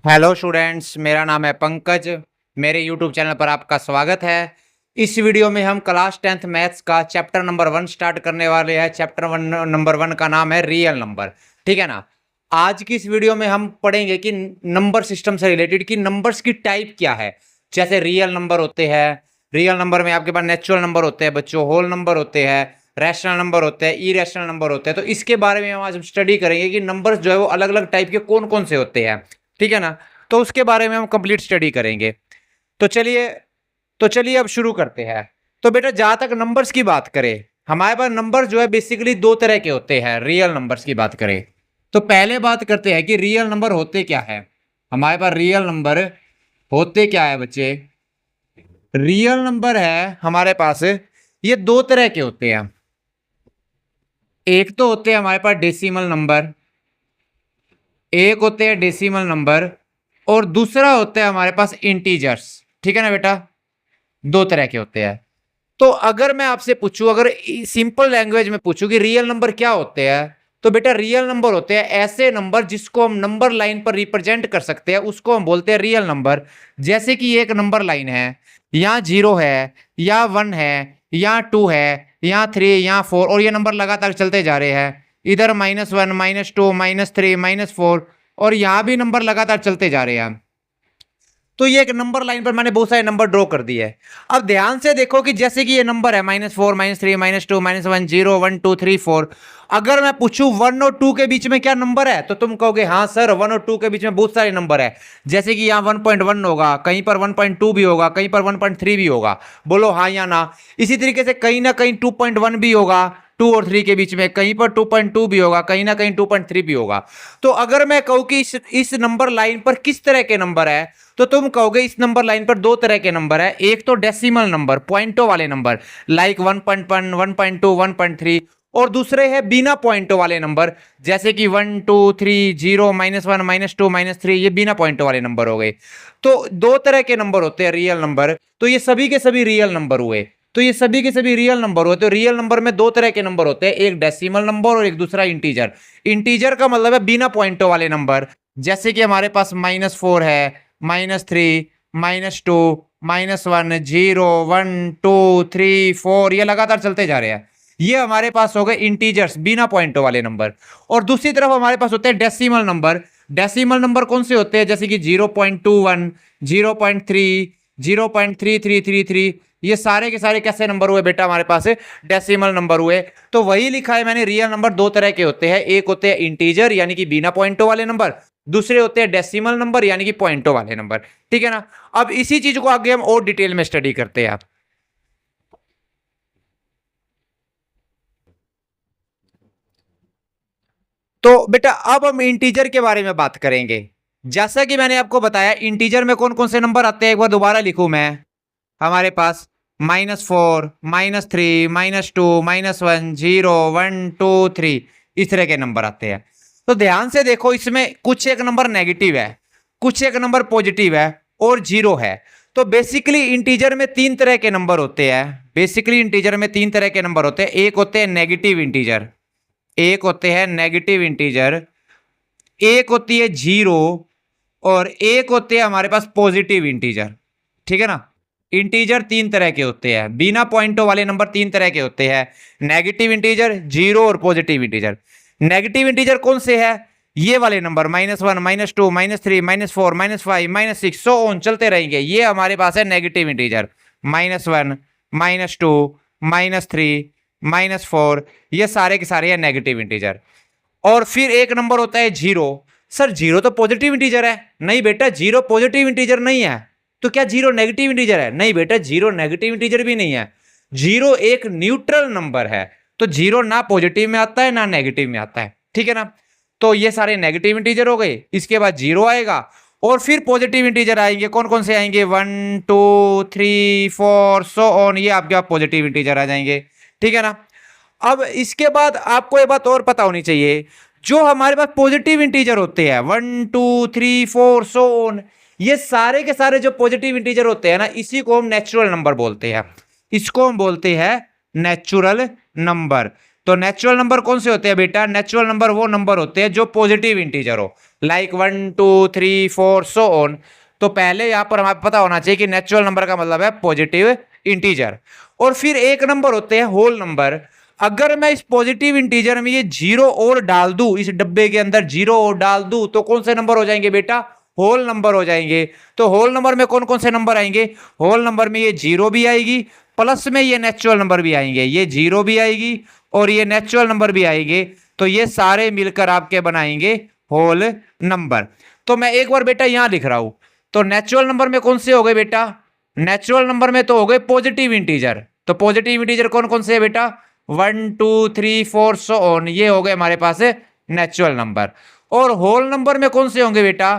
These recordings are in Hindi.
हेलो स्टूडेंट्स, मेरा नाम है पंकज। मेरे यूट्यूब चैनल पर आपका स्वागत है। इस वीडियो में हम क्लास 10th मैथ्स का चैप्टर नंबर 1 स्टार्ट करने वाले हैं। चैप्टर नंबर 1 का नाम है रियल नंबर। ठीक है ना। आज की इस वीडियो में हम पढ़ेंगे कि नंबर सिस्टम से रिलेटेड कि नंबर्स की टाइप क्या है। जैसे रियल नंबर होते हैं, रियल नंबर में आपके पास नेचुरल नंबर होते हैं बच्चों, होल नंबर होते हैं, रैशनल नंबर होते हैं, इरेशनल नंबर होते हैं। तो इसके बारे में हम आज स्टडी करेंगे कि नंबर्स जो है वो अलग अलग टाइप के कौन कौन से होते हैं। ठीक है ना। तो उसके बारे में हम कंप्लीट स्टडी करेंगे। तो चलिए अब शुरू करते हैं। तो बेटा, जहां तक नंबर्स की बात करें, हमारे पास नंबर जो है बेसिकली दो तरह के होते हैं। रियल नंबर्स की बात करें तो पहले बात करते हैं कि रियल नंबर होते क्या है। हमारे पास रियल नंबर होते क्या है बच्चे। रियल नंबर है हमारे पास, ये दो तरह के होते हैं। एक तो होते हैं हमारे पास डेसिमल नंबर, एक होते हैं डेसिमल नंबर, और दूसरा होता है हमारे पास इंटीजर्स। ठीक है ना बेटा, दो तरह के होते हैं। तो अगर मैं आपसे पूछूं, अगर सिंपल लैंग्वेज में पूछूं कि रियल नंबर क्या होते हैं, तो बेटा रियल नंबर होते हैं ऐसे नंबर जिसको हम नंबर लाइन पर रिप्रेजेंट कर सकते हैं, उसको हम बोलते हैं रियल नंबर। जैसे कि एक नंबर लाइन है, यहाँ 0 है, या 1 है, यहाँ 2 है, यहाँ 3, यहाँ 4, और ये नंबर लगातार चलते जा रहे हैं। इधर -1, -2, -3, -4, और यहाँ भी नंबर लगातार चलते जा रहे हैं। तो ये एक नंबर लाइन पर मैंने बहुत सारे नंबर ड्रॉ कर दिए है। अब ध्यान से देखो कि जैसे कि ये नंबर है -4, -3, -2, -1, 0, 1, 2, 3, 4। अगर मैं पूछूं 1 और 2 के बीच में क्या नंबर है, तो तुम कहोगे हाँ सर 1 और 2 के बीच में बहुत सारे नंबर है। जैसे कि यहाँ 1.1 होगा, कहीं पर 1.2 भी होगा, कहीं पर 1.3 भी होगा। बोलो हाँ या ना। इसी तरीके से कहीं ना कहीं 2.1 भी होगा, 2 और 3 के बीच में, कहीं पर 2.2 भी होगा, कहीं ना कहीं 2.3 भी होगा। तो अगर मैं कहूं कि इस नंबर लाइन पर किस तरह के नंबर है, तो तुम कहोगे इस नंबर लाइन पर दो तरह के नंबर है। एक तो डेसिमल नंबर, पॉइंटों वाले नंबर, लाइक 1.1, 1.2, 1.3, और दूसरे है बिना पॉइंटों वाले नंबर, जैसे कि 1, 2, 3, 0, -1, -2, -3, ये बिना पॉइंटों वाले नंबर हो गए। तो दो तरह के नंबर होते हैं रियल नंबर। तो ये सभी के सभी रियल नंबर हुए। तो ये सभी के सभी रियल नंबर हुए। तो रियल नंबर में दो तरह के नंबर होते हैं, एक डेसिमल नंबर और एक दूसरा इंटीजर। इंटीजर का मतलब है बिना पॉइंटों वाले नंबर, जैसे कि हमारे पास -4 है, -3, -2, -1, 0, 1, 2, 3, 4, ये लगातार चलते जा रहे हैं। ये हमारे पास हो गए इंटीजर्स, बिना पॉइंटों वाले नंबर। और दूसरी तरफ हमारे पास होते हैं डेसिमल नंबर। डेसिमल नंबर कौन से होते हैं, जैसे कि 0.21, 0.3, 0.3333, ये सारे के सारे कैसे नंबर हुए बेटा, हमारे पास डेसिमल नंबर हुए। तो वही लिखा है मैंने, रियल नंबर दो तरह के होते हैं। एक होते हैं इंटीजर यानी कि बिना पॉइंटों वाले नंबर, दूसरे होते हैं डेसिमल नंबर यानी कि पॉइंटों वाले नंबर। ठीक है ना। अब इसी चीज को आगे हम और डिटेल में स्टडी करते हैं। तो बेटा अब हम इंटीजर के बारे में बात करेंगे। जैसा कि मैंने आपको बताया, इंटीजर में कौन कौन से नंबर आते हैं, एक बार दोबारा लिखूं मैं। हमारे पास -4, -3, -2, -1, 0, 1, 2, 3, इस तरह के नंबर आते हैं। तो ध्यान से देखो, इसमें कुछ एक नंबर नेगेटिव है, कुछ एक नंबर पॉजिटिव है, और जीरो है। तो बेसिकली इंटीजर में तीन तरह के नंबर होते हैं। बेसिकली इंटीजर में तीन तरह के नंबर होते हैं। एक होते हैं नेगेटिव इंटीजर, एक होते हैं नेगेटिव इंटीजर, एक होती है जीरो, और एक होते हैं हमारे पास पॉजिटिव इंटीजर। ठीक है ना। इंटीजर तीन तरह के होते हैं, बिना पॉइंटों वाले नंबर तीन तरह के होते हैं, नेगेटिव इंटीजर, जीरो और पॉजिटिव इंटीजर। नेगेटिव इंटीजर कौन से है, ये वाले नंबर -1, -2, -3, -4, -5, -6, सो ऑन चलते रहेंगे। ये हमारे पास है नेगेटिव इंटीजर, -1, -2, -3, -4, ये सारे के सारे हैं नेगेटिव इंटीजर। और फिर एक नंबर होता है जीरो। सर जीरो तो पॉजिटिव इंटीजर है। नहीं बेटा, जीरो पॉजिटिव इंटीजर नहीं है। तो क्या जीरो नेगेटिव इंटीजर है? नहीं बेटा, जीरो नेगेटिव इंटीजर भी नहीं है। जीरो एक न्यूट्रल नंबर है। तो जीरो ना पॉजिटिव में आता है ना नेगेटिव में आता है। ठीक है ना। तो ये सारे नेगेटिव इंटीजर हो गए। इसके बाद जीरो आएगा, और फिर पॉजिटिव इंटीजर आएंगे। कौन कौन से आएंगे, 1, 2, 3, 4, सो ऑन, ये आपके पास पॉजिटिव इंटीजर आ जाएंगे। ठीक है ना। अब इसके बाद आपको ये बात और पता होनी चाहिए, जो हमारे पास पॉजिटिव इंटीजर होते हैं 1, 2, 3, 4, सो ऑन, ये सारे के सारे जो पॉजिटिव इंटीजर होते हैं ना, इसी को हम नेचुरल नंबर बोलते हैं। इसको हम बोलते हैं नेचुरल नंबर। तो नेचुरल नंबर कौन से होते हैं बेटा? नेचुरल नंबर वो नंबर होते हैं जो पॉजिटिव इंटीजर हो, लाइक 1 2 3 4 सो ऑन। तो पहले यहां पर हमें पता होना चाहिए कि नेचुरल नंबर का मतलब है पॉजिटिव इंटीजर। और फिर एक नंबर होते हैं होल नंबर। अगर मैं इस पॉजिटिव इंटीजर में ये जीरो और डाल दूं, इस डब्बे के अंदर जीरो और डाल दूं, तो कौन से नंबर हो जाएंगे बेटा? होल नंबर हो जाएंगे। तो होल नंबर में कौन कौन से नंबर आएंगे? होल नंबर में ये जीरो भी आएगी, प्लस में ये नेचुरल नंबर भी आएंगे, ये जीरो भी आएगी और ये नेचुरल नंबर भी आएंगे। तो ये सारे मिलकर आपके बनाएंगे होल नंबर। तो मैं एक बार बेटा यहां लिख रहा हूं। तो नेचुरल नंबर में कौन से हो गए बेटा? नेचुरल नंबर में तो हो गए पॉजिटिव इंटीजर। तो पॉजिटिव इंटीजर कौन कौन से है बेटा? 1 2 3 4 सो ऑन, ये हो गए हमारे पास नेचुरल नंबर। और होल नंबर में कौन से होंगे बेटा?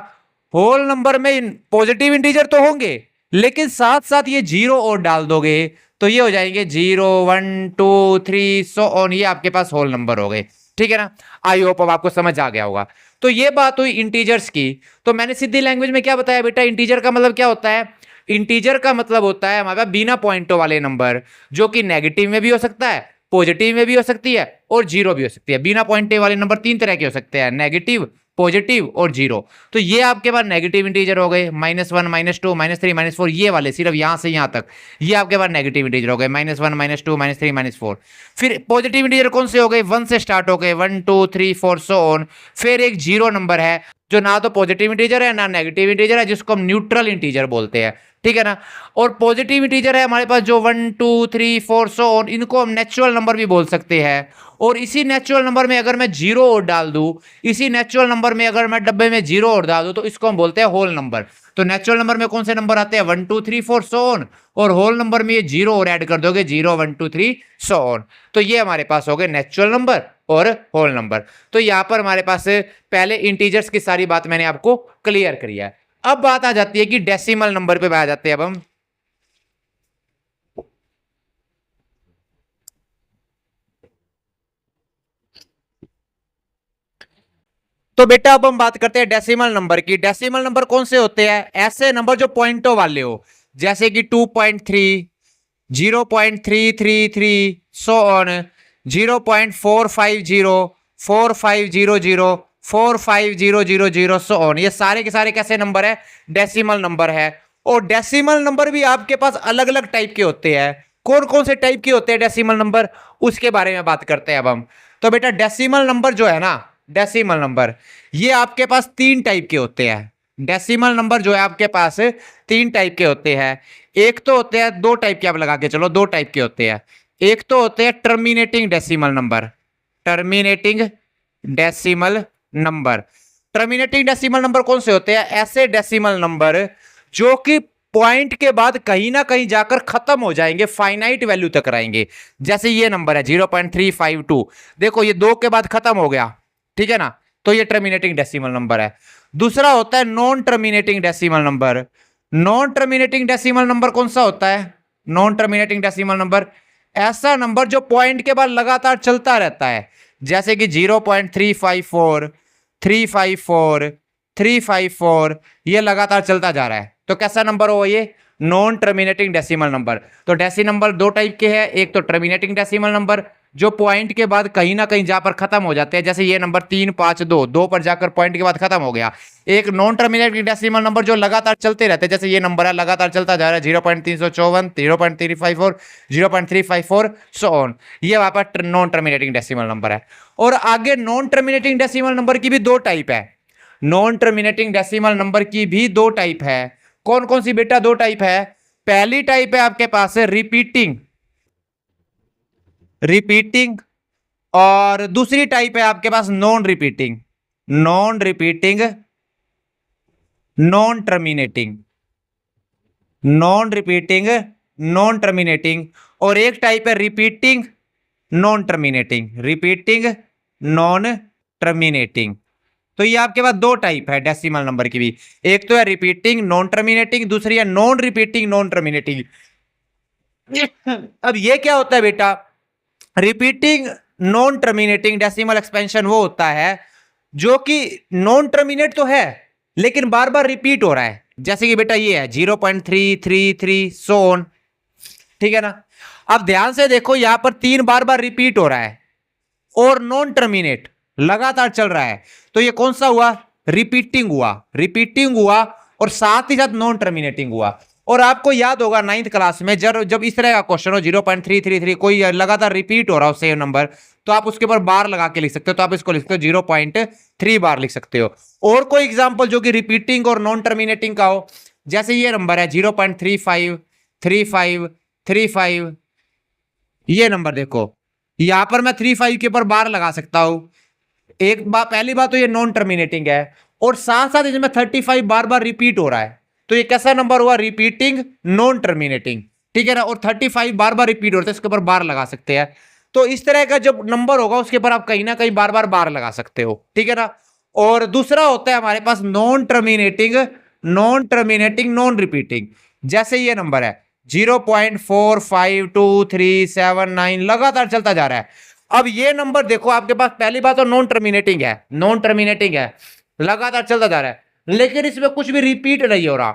होल नंबर में पॉजिटिव इंटीजर तो होंगे, लेकिन साथ साथ ये जीरो और डाल दोगे तो ये हो जाएंगे 0 1 2 3 सो ऑन, ये आपके पास होल नंबर हो गए। ठीक है ना? आई होप अब आपको समझ आ गया होगा। तो ये बात हुई इंटीजर्स की। तो मैंने सीधी लैंग्वेज में क्या बताया बेटा? इंटीजर का मतलब क्या होता है? इंटीजर का मतलब होता है हमारे पास बिना पॉइंटों वाले नंबर, जो कि नेगेटिव में भी हो सकता है, पॉजिटिव में भी हो सकती है और जीरो भी हो सकती है। बिना पॉइंटे वाले नंबर तीन तरह के हो सकते हैं, नेगेटिव, पॉजिटिव और जीरो। तो ये आपके पास नेगेटिव इंटीजर हो गए, -1 -2 -3 -4, ये वाले सिर्फ यहां से यहां तक, ये आपके पास नेगेटिव इंटीजर हो गए, -1 -2 -3 -4। फिर पॉजिटिव इंटीजर कौन से हो गए? 1 से स्टार्ट हो गए, 1 2 3 4 सो ऑन। फिर एक जीरो नंबर है जो ना तो पॉजिटिव इंटीजर है ना नेगेटिव इंटीजर है, जिसको हम न्यूट्रल इंटीजर बोलते हैं। ठीक है ना? और पॉजिटिव इंटीजर है हमारे पास जो 1 2 3 4 सो ऑन, इनको हम नेचुरल नंबर भी बोल सकते हैं। और इसी नेचुरल नंबर में अगर मैं जीरो और डाल दूं, इसी नेचुरल नंबर में अगर मैं डब्बे में जीरो और डाल दूं, तो इसको हम बोलते हैं होल नंबर। तो नेचुरल नंबर में कौन से नंबर आते हैं? 1 2 3 4 सो ऑन। और होल नंबर में ये जीरो और ऐड कर दोगे, 0 1 2 3 सो ऑन। तो ये हमारे पास हो गए नेचुरल नंबर और होल नंबर। तो यहां पर हमारे पास पहले इंटीजर्स की सारी बात मैंने आपको क्लियर करी है। अब बात आ जाती है कि डेसिमल नंबर पे आ जाते हैं अब हम। तो बेटा अब हम बात करते हैं डेसिमल नंबर की। डेसिमल नंबर कौन से होते हैं? ऐसे नंबर जो पॉइंटों वाले हो, जैसे कि 2.3, 0.333 सो ऑन, 0.450, 4500, 45000 सो ऑन। ये सारे के सारे कैसे नंबर है? डेसिमल नंबर है। और डेसिमल नंबर भी आपके पास अलग अलग टाइप के होते हैं। कौन कौन से टाइप के होते हैं डेसिमल नंबर, उसके बारे में बात करते हैं अब हम। तो बेटा डेसिमल नंबर जो है ना, डेसिमल नंबर ये आपके पास तीन टाइप के होते हैं। डेसिमल नंबर जो है आपके पास तीन टाइप के होते हैं। एक तो होते हैं, दो टाइप के आप लगा के चलो, दो टाइप के होते हैं। एक तो होते हैं terminating decimal number, terminating decimal number. Terminating decimal number कौन से होते हैं? ऐसे डेसिमल नंबर जो कि पॉइंट के बाद कहीं ना कहीं जाकर खत्म हो जाएंगे, फाइनाइट वैल्यू तक रहेंगे। जैसे ये नंबर है 0.352, देखो ये दो के बाद खत्म हो गया। ठीक है ना? तो ये टर्मिनेटिंग डेसिमल नंबर है। दूसरा होता है non terminating decimal number. Non terminating decimal number कौन सा होता है? नॉन टर्मिनेटिंग डेसिमल नंबर ऐसा नंबर जो पॉइंट के बाद लगातार चलता रहता है, जैसे कि 0.354, 354, 354, ये लगातार चलता जा रहा है। तो कैसा नंबर हो ये? Non terminating decimal number. तो डेसिमल नंबर दो टाइप के हैं, एक तो टर्मिनेटिंग डेसिमल नंबर जो पॉइंट के बाद कहीं ना कहीं जाकर खत्म हो जाते हैं, जैसे ये नंबर 352, दो पर जाकर पॉइंट के बाद खत्म हो गया। एक नॉन टर्मिनेटिंग डेसिमल नंबर जो लगातार चलते रहते हैं, जैसे ये नंबर है लगातार चलता जा रहा है 0.354, 0.354, 0.354 सो ऑन, ये वहां पर नॉन टर्मिनेटिंग डेसिमल नंबर है। और आगे नॉन टर्मिनेटिंग डेसिमल नंबर की भी दो टाइप है। नॉन टर्मिनेटिंग डेसिमल नंबर की भी दो टाइप है। कौन कौन सी बेटा दो टाइप है? पहली टाइप है आपके पास है रिपीटिंग, रिपीटिंग, और दूसरी टाइप है आपके पास non repeating, non repeating, non terminating, non repeating, non terminating. और एक टाइप है repeating non terminating, repeating non terminating. तो ये आपके पास दो टाइप है डेसिमल नंबर की भी, एक तो है रिपीटिंग नॉन टर्मिनेटिंग, दूसरी है नॉन रिपीटिंग नॉन टर्मिनेटिंग। अब ये क्या होता है बेटा? Repeating non terminating decimal expansion वो होता है जो कि नॉन टर्मिनेट तो है लेकिन बार बार रिपीट हो रहा है, जैसे कि बेटा ये है 0.333 सो ऑन। ठीक है ना? अब ध्यान से देखो, यहां पर तीन बार बार रिपीट हो रहा है, और नॉन टर्मिनेट लगातार चल रहा है, तो ये कौन सा हुआ? रिपीटिंग हुआ, रिपीटिंग हुआ और साथ ही साथ नॉन टर्मिनेटिंग हुआ। और आपको याद होगा 9th क्लास में जब इस तरह का क्वेश्चन हो 0.333 कोई लगातार रिपीट हो रहा हो सेम नंबर, तो आप उसके ऊपर बार लगा के लिख सकते हो, तो आप इसको लिख सकते हो 0.3 बार लिख सकते हो। और कोई एग्जांपल जो कि रिपीटिंग और नॉन टर्मिनेटिंग का हो, जैसे ये नंबर है 0.35 35 35, ये नंबर देखो, यहां पर मैं 35 के ऊपर बार लगा सकता हूं। एक बार पहली बात तो ये नॉन टर्मिनेटिंग है, और साथ साथ इसमें 35 बार बार रिपीट हो रहा है, तो ये कैसा नंबर हुआ? रिपीटिंग नॉन टर्मिनेटिंग, ठीक है ना। और 35 बार बार रिपीट होता है, इसके ऊपर बार लगा सकते हैं। तो इस तरह का जब नंबर होगा उसके ऊपर आप कहीं ना कहीं बार बार बार लगा सकते हो, ठीक है ना। और दूसरा होता है हमारे पास non terminating, non terminating non repeating. जैसे ये नंबर है 0.452379 लगातार चलता जा रहा है। अब ये नंबर देखो, आपके पास पहली बात तो नॉन टर्मिनेटिंग है, नॉन टर्मिनेटिंग है, लगातार चलता जा रहा है, लेकिन इसमें कुछ भी रिपीट नहीं हो रहा।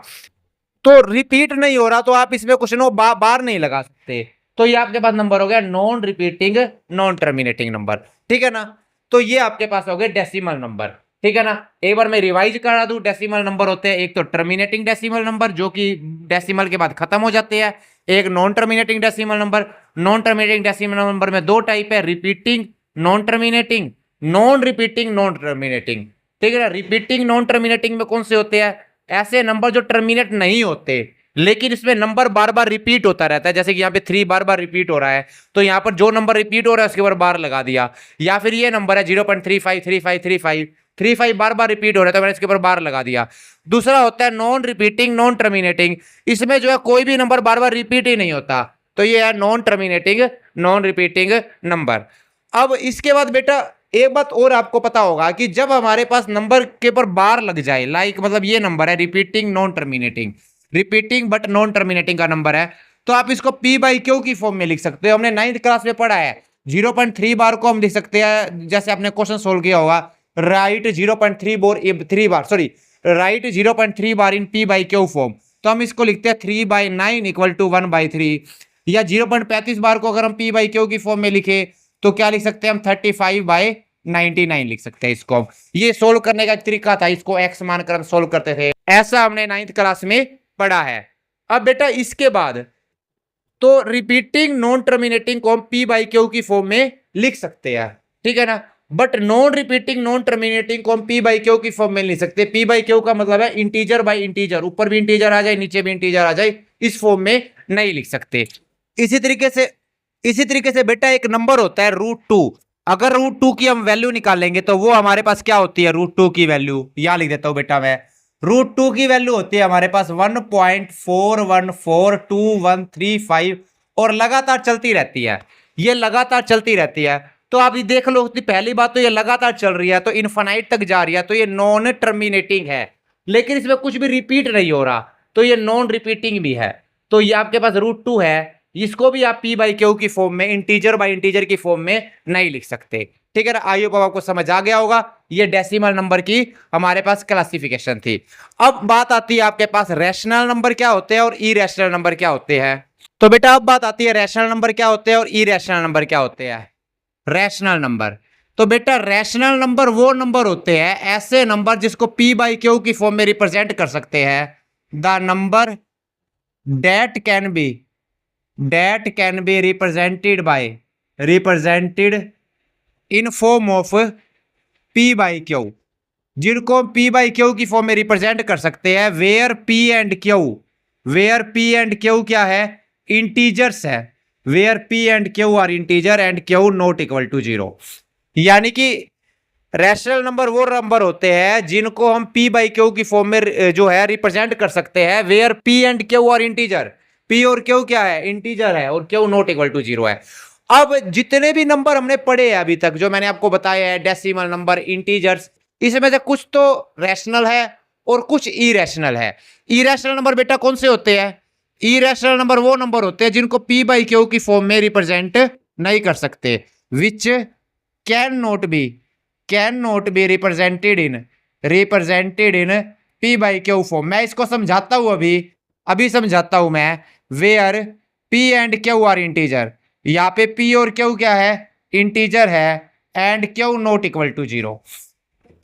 तो रिपीट नहीं हो रहा तो आप इसमें कुछ बार नहीं लगा सकते, तो ये आपके पास नंबर हो गया non repeating non terminating number, ठीक है ना। तो ये आपके पास हो गए डेसिमल नंबर, ठीक है ना। एक बार मैं रिवाइज करा दूं, डेसिमल नंबर होते हैं एक तो टर्मिनेटिंग डेसिमल नंबर जो कि डेसिमल के बाद खत्म हो जाते हैं, एक non terminating decimal number. Non terminating decimal number में दो टाइप है, repeating non terminating, non repeating non terminating, ठीक है ना। रिपीटिंग नॉन टर्मिनेटिंग में कौन से होते हैं? ऐसे नंबर जो टर्मिनेट नहीं होते लेकिन इसमें नंबर बार बार रिपीट होता रहता है, जैसे कि यहाँ पे 3 बार बार रिपीट हो रहा है, तो यहाँ पर जो नंबर रिपीट हो रहा है उसके ऊपर बार लगा दिया। या फिर ये नंबर है 0.353535 बार बार रिपीट हो रहा है, तो मैंने इसके ऊपर बार लगा दिया। दूसरा होता है नॉन रिपीटिंग नॉन टर्मिनेटिंग, इसमें जो है कोई भी नंबर बार बार रिपीट ही नहीं होता, तो ये है non terminating non repeating number. अब इसके बाद बेटा एक बात और आपको पता होगा कि जब हमारे पास नंबर के ऊपर बार लग जाए, लाइक मतलब ये नंबर है repeating non terminating, repeating but non terminating का नंबर है, तो आप इसको पी बाई क्यू की फॉर्म में लिख सकते हो। हमने 9th क्लास में पढ़ा है 0.3 बार को हम लिख सकते हैं, जैसे आपने क्वेश्चन सोल्व किया होगा, right 0.3 bar, sorry right 0.3 bar in p by q form, तो हम इसको लिखते हैं 3/9 इक्वल टू 1/3। या 0.35 बार को अगर हम पी बाई क्यू की फॉर्म में लिखे तो क्या लिख सकते हैं हम? 35/99 लिख सकते हैं इसको। ये सोल्व करने का एक तरीका था, इसको एक्स मानकर हम सोल्व करते थे, ऐसा हमने 9th क्लास में पढ़ा है। अब बेटा इसके बाद तो रिपीटिंग नॉन टर्मिनेटिंग को हम पी बाई क्यू की फॉर्म में लिख सकते हैं, ठीक है ना। But non repeating non terminating को हम पी बाई क्यू की फॉर्म में लिख सकते। पी बाई क्यू का मतलब है इंटीजर बाई इंटीजर, ऊपर भी इंटीजर आ जाए नीचे भी इंटीजर आ जाए, इस फॉर्म में नहीं लिख सकते। इसी तरीके से बेटा एक नंबर होता है √2, अगर √2 की हम वैल्यू निकालेंगे तो वो हमारे पास क्या होती है? √2 की वैल्यू यहां लिख देता हूं बेटा मैं, √2 की वैल्यू होती है हमारे पास 1.414213 और लगातार चलती रहती है, ये लगातार चलती रहती है। तो आप ये देख लो, पहली बात तो ये लगातार चल रही है, तो इनफाइनाइट तक जा रही है, तो ये नॉन टर्मिनेटिंग है, लेकिन इसमें कुछ भी रिपीट नहीं हो रहा, तो ये नॉन रिपीटिंग भी है। तो ये आपके पास √2 है, इसको भी आप पी बाई क्यू की फॉर्म में, इंटीजर बाई इंटीजर की फॉर्म में नहीं लिख सकते, ठीक है ना। आई होप आपको समझ आ गया होगा, ये डेसिमल नंबर की हमारे पास क्लासिफिकेशन थी। अब बात आती है आपके पास रैशनल नंबर क्या होते हैं और इरेशनल नंबर क्या होते हैं। तो बेटा अब बात आती है रैशनल नंबर क्या होते हैं और इरेशनल नंबर क्या होते हैं। रैशनल नंबर, तो बेटा रैशनल नंबर वो नंबर होते हैं, ऐसे नंबर जिसको पी बाई क्यू की फॉर्म में रिप्रेजेंट कर सकते हैं। The number date can be represented in form of P by Q, जिनको पी बाई क्यू की फॉर्म में रिप्रेजेंट कर सकते हैं, वेयर पी एंड क्यू क्या है? इंटीजर्स है, where p and q are integer and q not equal to 0। यानी कि रैशनल नंबर वो नंबर होते हैं जिनको हम पी बाई क्यू की फॉर्म में जो है रिप्रेजेंट कर सकते हैं, where p and q are integer, p और क्यू क्या है? इंटीजर है, और क्यू नॉट इक्वल टू 0 है। अब जितने भी नंबर हमने पढ़े हैं अभी तक, जो मैंने आपको बताया है, डेसिमल नंबर, इंटीजर्स, इसमें से कुछ तो रैशनल है और कुछ इरेशनल है। इरेशनल नंबर बेटा कौन से होते हैं? इरेशनल नंबर वो नंबर होते हैं जिनको पी बाई क्यू की फॉर्म में रिप्रेजेंट नहीं कर सकते, which can not be represented in p by q form. मैं इसको समझाता हूं, अभी समझाता हूं मैं। Where p and q are integer, यहाँ पे पी और क्यू क्या है? इंटीजर है, and q not equal to 0।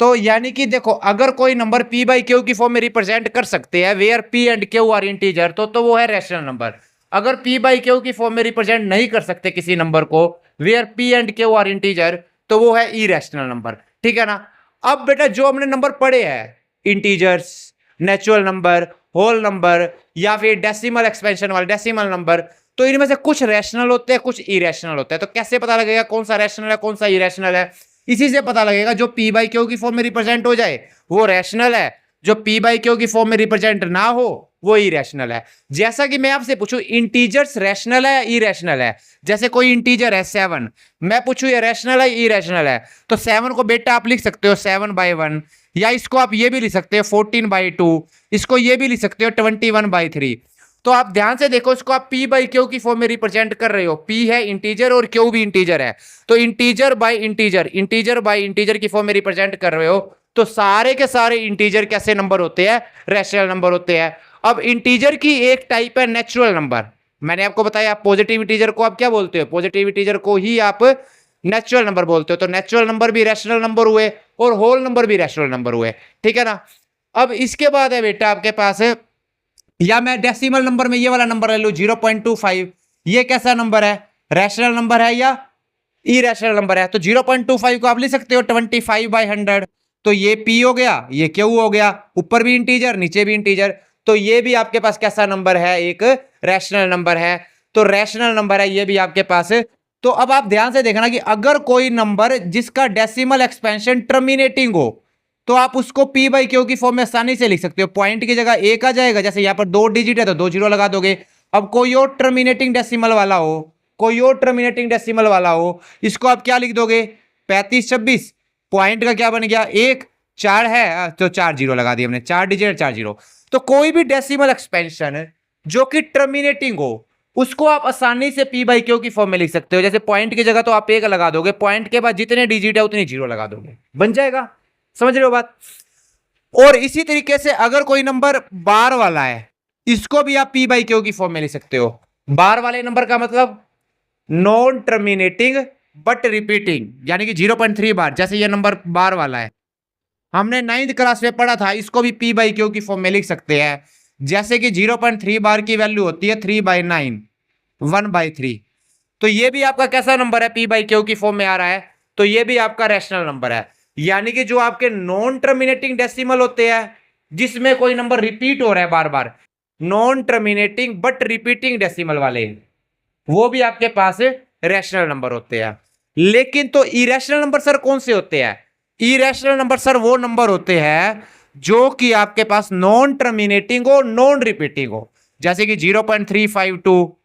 तो यानी कि देखो, अगर कोई नंबर p बाई क्यू की फॉर्म में रिप्रेजेंट कर सकते हैं where p and q are integer, तो वो है रैशनल नंबर। अगर p बाई क्यू की फॉर्म में रिप्रेजेंट नहीं कर सकते किसी नंबर को where p and q are integer, तो वो है इरेशनल नंबर। ठीक है ना। अब बेटा जो हमने नंबर पढ़े हैं, integers, natural number, whole number या फिर डेसिमल एक्सपेंशन वाले डेसिमल नंबर, तो इनमें से कुछ रैशनल होते हैं, कुछ इरेशनल होते हैं। तो कैसे पता लगेगा कौन सा रैशनल है कौन सा इरेशनल है? इसी से पता लगेगा जो p बाई क्यू की फॉर्म में रिप्रेजेंट हो जाए वो रैशनल है, जो p बाई क्यू की फॉर्म में रिप्रेजेंट ना हो वो इरेशनल है। जैसा कि मैं आपसे पूछूं इंटीजर्स रैशनल है या इरेशनल है, जैसे कोई इंटीजर है 7, मैं पूछूं ये रैशनल है इरेशनल है, तो 7 को बेटा आप लिख सकते हो 7/1, या इसको आप ये भी लिख सकते हो 14/2, इसको ये भी लिख सकते हो 21/3। तो आप ध्यान से देखो, इसको आप p बाई क्यू की फॉर्म में रिप्रेजेंट कर रहे हो, p है इंटीजर और q भी इंटीजर है, तो integer by integer, integer by integer की फॉर्म में रिप्रेजेंट कर रहे हो, तो सारे के सारे इंटीजर कैसे नंबर होते हैं? रैशनल नंबर होते हैं। अब इंटीजर की एक टाइप है नेचुरल नंबर, मैंने आपको बताया पॉजिटिव इंटीजर को आप क्या बोलते हो? पॉजिटिव इंटीजर को ही आप नेचुरल नंबर बोलते हो। तो नेचुरल नंबर भी रैशनल नंबर हुए और होल नंबर भी रैशनल नंबर हुए। ठीक है ना। अब इसके बाद है बेटा आपके पास, या मैं डेसिमल नंबर में ये वाला नंबर ले लूं 0.25, ये कैसा नंबर है? रैशनल नंबर है या इरेशनल नंबर है? तो 0.25 को आप लिख सकते हो 25/100, तो ये p हो गया, ये q हो गया, ऊपर भी इंटीजर नीचे भी इंटीजर, तो ये भी आपके पास कैसा नंबर है? एक रैशनल नंबर है। तो रैशनल नंबर है ये भी आपके पास। तो अब आप ध्यान से देखना कि अगर कोई नंबर जिसका डेसिमल एक्सपेंशन टर्मिनेटिंग हो, तो आप उसको p बाई क्यू की फॉर्म में आसानी से लिख सकते हो। पॉइंट की जगह एक आ जाएगा, जैसे यहाँ पर 2 डिजिट है तो 2 जीरो लगा दोगे। अब कोई और टर्मिनेटिंग डेसिमल वाला हो, कोई और टर्मिनेटिंग डेसिमल वाला हो, इसको आप क्या लिख दोगे? 3526, पॉइंट का क्या बन गया? 1, 4 है तो 4 जीरो लगा दिए हमने, 4 डिजिट 4 जीरो। तो कोई भी डेसिमल एक्सपेंशन जो कि टर्मिनेटिंग हो, उसको आप आसानी से p बाई क्यू की फॉर्म में लिख सकते हो। जैसे पॉइंट की जगह तो आप 1 लगा दोगे, पॉइंट के बाद जितने डिजिट है उतनी जीरो लगा दोगे, बन जाएगा। समझ रहे हो बात? और इसी तरीके से अगर कोई नंबर बार वाला है, इसको भी आप p बाई क्यू की फॉर्म में लिख सकते हो। बार वाले नंबर का मतलब नॉन टर्मिनेटिंग बट रिपीटिंग, यानी कि 0.3 बार। जैसे ये नंबर बार वाला है, हमने 9th क्लास में पढ़ा था, इसको भी p बाई क्यू की फॉर्म में लिख सकते हैं। जैसे कि 0.3 बार की वैल्यू होती है 3/9, 1/3। तो ये भी आपका कैसा नंबर है? p बाई क्यू की फॉर्म में आ रहा है, तो ये भी आपका रैशनल नंबर है। यानी कि जो आपके नॉन टर्मिनेटिंग डेसिमल होते हैं, जिसमें कोई नंबर रिपीट हो रहा है बार बार, non terminating but repeating decimal वाले, वो भी आपके पास रैशनल नंबर होते हैं। लेकिन तो इरेशनल नंबर सर कौन से होते हैं? इरेशनल नंबर सर वो नंबर होते हैं जो कि आपके पास नॉन टर्मिनेटिंग हो, नॉन रिपीटिंग हो। जैसे कि 0.352,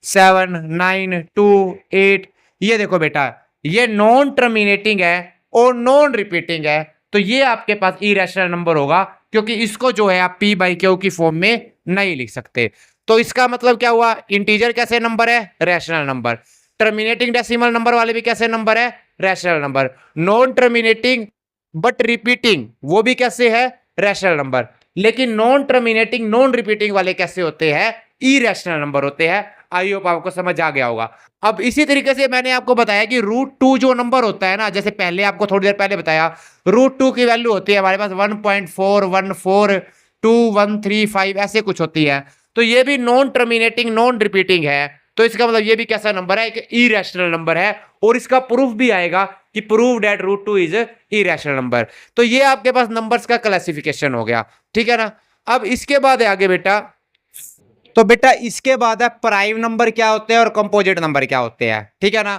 7, 9, 2, 8, ये देखो बेटा, ये नॉन टर्मिनेटिंग है और नॉन रिपीटिंग है, तो ये आपके पास इरेशनल नंबर होगा, क्योंकि इसको जो है आप p बाई क्यू की फॉर्म में नहीं लिख सकते। तो इसका मतलब क्या हुआ? इंटीजर कैसे नंबर है? Rational number. Terminating decimal number वाले भी कैसे नंबर है? Rational number. Non terminating but repeating, वो भी कैसे है? Rational number. लेकिन नॉन टर्मिनेटिंग नॉन रिपीटिंग वाले कैसे होते हैं? इरेशनल नंबर होते हैं। आई होप आपको समझ आ गया होगा। अब इसी तरीके से मैंने आपको बताया कि √2 जो नंबर होता है ना, जैसे पहले आपको थोड़ी देर पहले बताया, √2 की वैल्यू होती है हमारे पास 1.4142135 ऐसे कुछ होती है। तो ये भी नॉन टर्मिनेटिंग नॉन रिपीटिंग है, तो इसका मतलब ये भी कैसा नंबर है? एक इरेशनल नंबर है। और इसका प्रूफ भी आएगा कि prove that √2 is irrational number. तो ये आपके पास नंबर्स का क्लासिफिकेशन हो गया। ठीक है ना। अब इसके बाद है आगे बेटा, तो बेटा इसके बाद है प्राइम नंबर क्या होते हैं और कंपोजिट नंबर क्या होते हैं। ठीक है ना।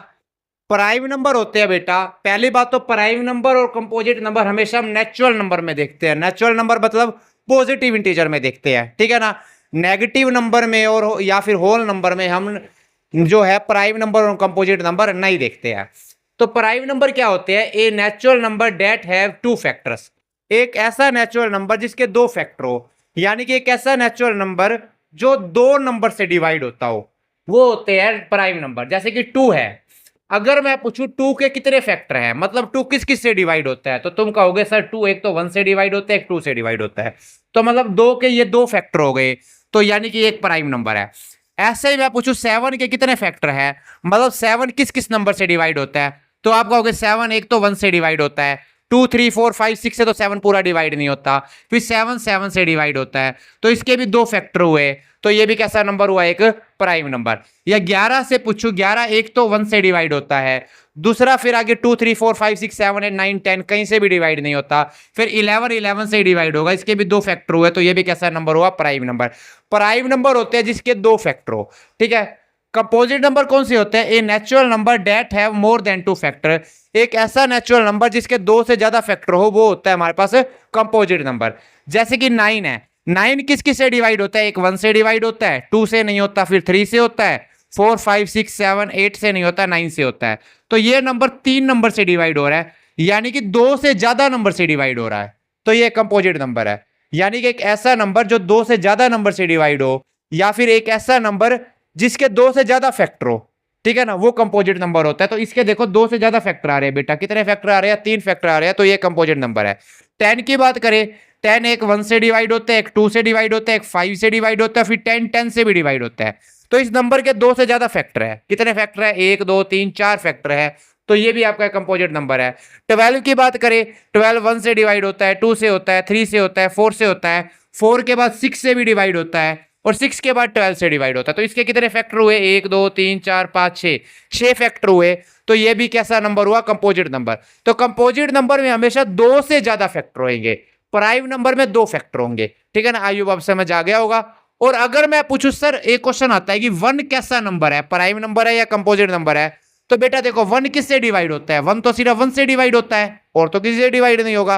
प्राइम नंबर होते हैं बेटा, पहली बात तो प्राइम नंबर और कंपोजिट नंबर हमेशा हम नेचुरल नंबर में देखते हैं। नेचुरल नंबर मतलब पॉजिटिव इंटीजर में देखते हैं। ठीक है ना। नेगेटिव नंबर में और या फिर होल नंबर में हम जो है प्राइम नंबर और कंपोजिट नंबर नहीं देखते हैं। तो प्राइम नंबर क्या होते हैं? A natural number that have 2 factors, एक ऐसा नेचुरल नंबर जिसके 2 फैक्टर हो, यानी कि एक ऐसा नेचुरल नंबर जो 2 नंबर से डिवाइड होता हो, वो होते हैं प्राइम नंबर। जैसे कि 2 है, अगर मैं पूछूं 2 के कितने फैक्टर हैं, मतलब 2 किस किस से डिवाइड होता है, तो तुम कहोगे सर 2 एक तो 1 से डिवाइड होता है, एक 2 से डिवाइड होता है, तो मतलब 2 के ये 2 फैक्टर हो गए, तो यानी कि एक प्राइम नंबर है। ऐसे ही मैं पूछूं 7 के कितने फैक्टर हैं, मतलब 7 किस किस नंबर से डिवाइड होता है, तो आप कहोगे 7 एक तो 1 से डिवाइड होता है, 2 3 4 5 6 से तो 7 पूरा डिवाइड नहीं होता, फिर 7 7 से डिवाइड होता है, तो इसके भी 2 फैक्टर हुए, तो ये भी कैसा नंबर हुआ, एक प्राइम नंबर। या 11 से पूछूं, 11 एक तो 1 से डिवाइड होता है, दूसरा फिर आगे 2 3 4 5 6 7 8 9 10 कहीं से भी डिवाइड नहीं होता, फिर 11 11 से डिवाइड होगा, इसके भी 2 फैक्टर हुए, तो ये भी कैसा नंबर हुआ, प्राइम नंबर। प्राइम नंबर होते हैं जिसके 2 फैक्टर हो, ठीक है। कंपोजिट नंबर कौन से होते हैं, a natural number that have more than 2 factor, एक ऐसा नेचुरल नंबर जिसके 2 से ज्यादा फैक्टर हो, वो होता है हमारे पास कंपोजिट नंबर। जैसे कि 9 है, 9 किस किस से डिवाइड होता है, एक 1 से डिवाइड होता है, 2 से नहीं होता, फिर 3 से होता है, 4 5 6 7 8 से नहीं होता, 9 से होता है। तो ये नंबर 3 नंबर से डिवाइड हो रहा है, यानी कि 2 से ज्यादा नंबर से डिवाइड हो रहा है, तो ये कंपोजिट नंबर है। यानी कि एक ऐसा नंबर जो 2 से ज्यादा नंबर से डिवाइड हो, या फिर एक ऐसा नंबर जिसके 2 से ज्यादा फैक्टर हो, ठीक है ना, वो कंपोजिट नंबर होता है। तो इसके देखो 2 से ज्यादा फैक्टर आ रहे हैं बेटा, कितने फैक्टर आ रहे हैं, 3 फैक्टर आ रहे हैं, तो ये कंपोजिट नंबर है। 10 की बात करें, 10 एक 1 से डिवाइड होता है, एक 2 से डिवाइड होता है, एक 5 से डिवाइड होता है, फिर 10 10 से भी डिवाइड होता है, तो इस नंबर के 2 से ज्यादा फैक्टर है, कितने फैक्टर है, 1 2 3 4 फैक्टर है, तो ये भी आपका कंपोजिट नंबर है। 12 की बात करें, 12 1 से डिवाइड होता है, 2 से होता है, 3 से होता है, 4 से होता है, 4 के बाद 6 से भी डिवाइड होता है, और 6 के बाद 12 से डिवाइड होता है, तो इसके कितने फैक्टर हुए, 1 2 3 4 5 6 फैक्टर हुए, तो ये भी कैसा नंबर हुआ, कंपोजिट नंबर। तो कंपोजिट नंबर में हमेशा 2 से ज्यादा फैक्टर होंगे, प्राइम नंबर में 2 फैक्टर होंगे, ठीक है ना। आई होप अब समझ आ गया होगा। और अगर मैं पूछूं सर, एक क्वेश्चन आता है कि 1 कैसा नंबर है, प्राइम नंबर है या कंपोजिट नंबर है, तो बेटा देखो 1 किससे डिवाइड होता है, 1 तो सिर्फ 1 से डिवाइड होता है, और तो किसी से डिवाइड नहीं होगा।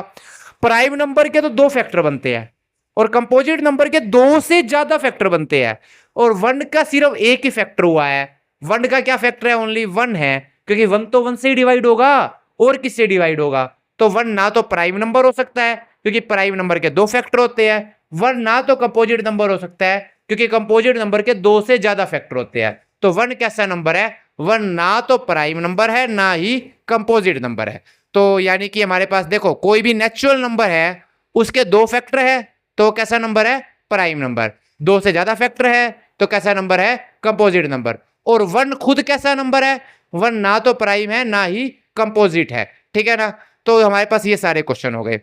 प्राइम नंबर के तो 2 फैक्टर बनते हैं, और कंपोजिट नंबर के 2 से ज्यादा फैक्टर बनते हैं, और 1 का सिर्फ एक ही फैक्टर हुआ है। 1 का क्या फैक्टर है, ओनली 1 है, क्योंकि 1 तो 1 से ही डिवाइड होगा, और किससे डिवाइड होगा, तो 1 ना तो प्राइम नंबर हो सकता है, क्योंकि प्राइम नंबर के 2 फैक्टर होते हैं, 1 ना तो कंपोजिट नंबर हो सकता है, क्योंकि कंपोजिट नंबर के 2 से ज्यादा फैक्टर होते हैं। तो 1 कैसा नंबर है, 1 ना तो प्राइम नंबर है, ना ही कंपोजिट नंबर है। तो यानी कि हमारे पास देखो कोई भी नेचुरल नंबर है, उसके 2 फैक्टर है, तो कैसा नंबर है, प्राइम नंबर। 2 से ज्यादा फैक्टर है, तो कैसा नंबर है, कंपोजिट नंबर। और 1 खुद कैसा नंबर है, 1 ना तो प्राइम है, ना ही कंपोजिट है, ठीक है ना। तो हमारे पास ये सारे क्वेश्चन हो गए।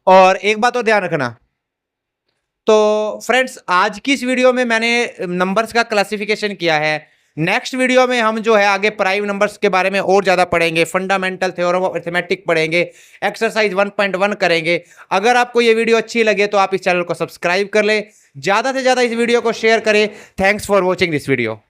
और एक बात और ध्यान रखना, तो फ्रेंड्स आज की इस वीडियो में मैंने नंबर्स का क्लासिफिकेशन किया है। नेक्स्ट वीडियो में हम जो है आगे प्राइम नंबर्स के बारे में और ज़्यादा पढ़ेंगे, फंडामेंटल थ्योरम ऑफ अरिथमेटिक पढ़ेंगे, एक्सरसाइज 1.1 करेंगे। अगर आपको ये वीडियो अच्छी लगे तो आप इस चैनल को सब्सक्राइब कर ले, ज़्यादा से ज़्यादा इस वीडियो को शेयर करें। Thanks for watching this video.